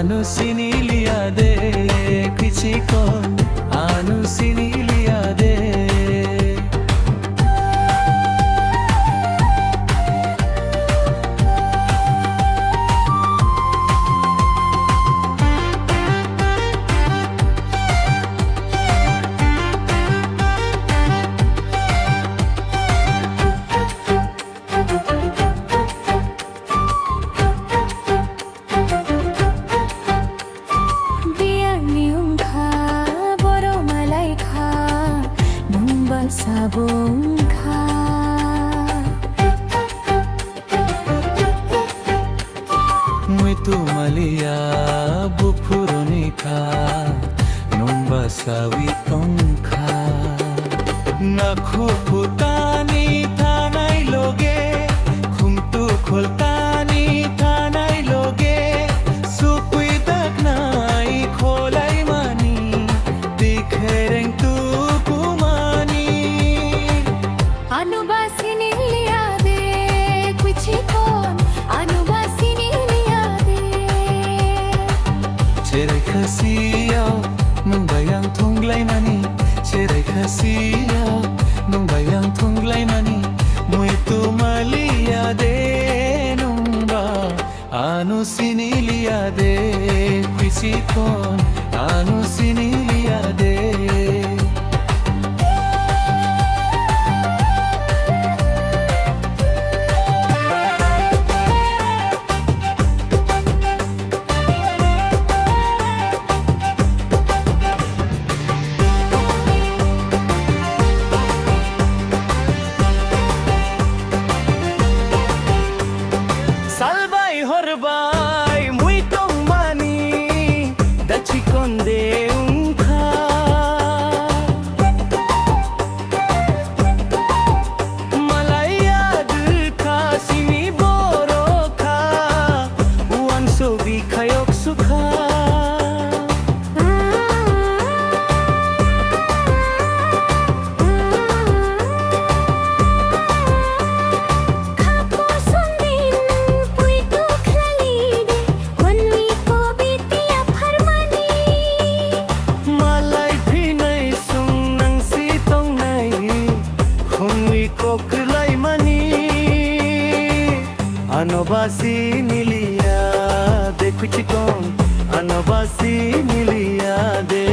Anu sini lihat deh, kicikon. Anu sini lihat deh. Sabong ka Muito malia bupuroni ka Nung basawi ka Nakuputani tanay loge Kumtu koltani tanay loge Supui dagnay kolay mani Dikhereng tu Anu ba sini lihat deh, kicikon. Anu ba sini lihat deh. Cerai kasiyaw nung bayang tunglay mani Cerai kasiyaw nung bayang tunglay mani Muito malia de nung ba Anu sinilia de kicikon Anu sinilia de Salvay horbay muitong mani dachikon de unka Malaya ka sini boro ka uan sobi kayok sukha Ano ba sinilia de kicikon Ano ba sinilia de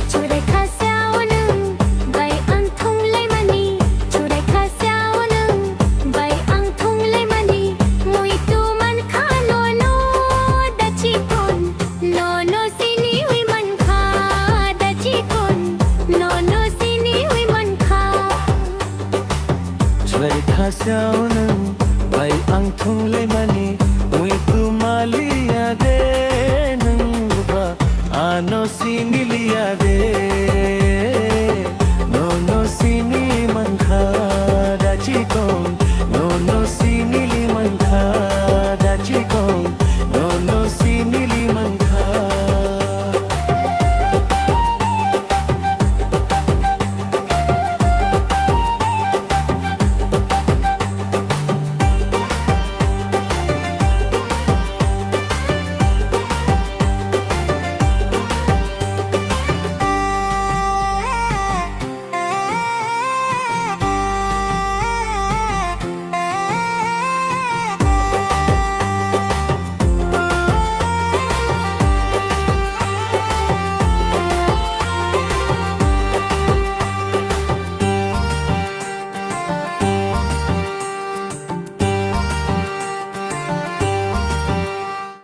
Churai khasyaw nung bay ang tunglay mani Churai khasyaw nung bay ang tunglay mani Muito man ka lono dachikon Lono siniwi man ka dachikon Lono siniwi man ka Churai khasyaw nung bay ang tunglay mani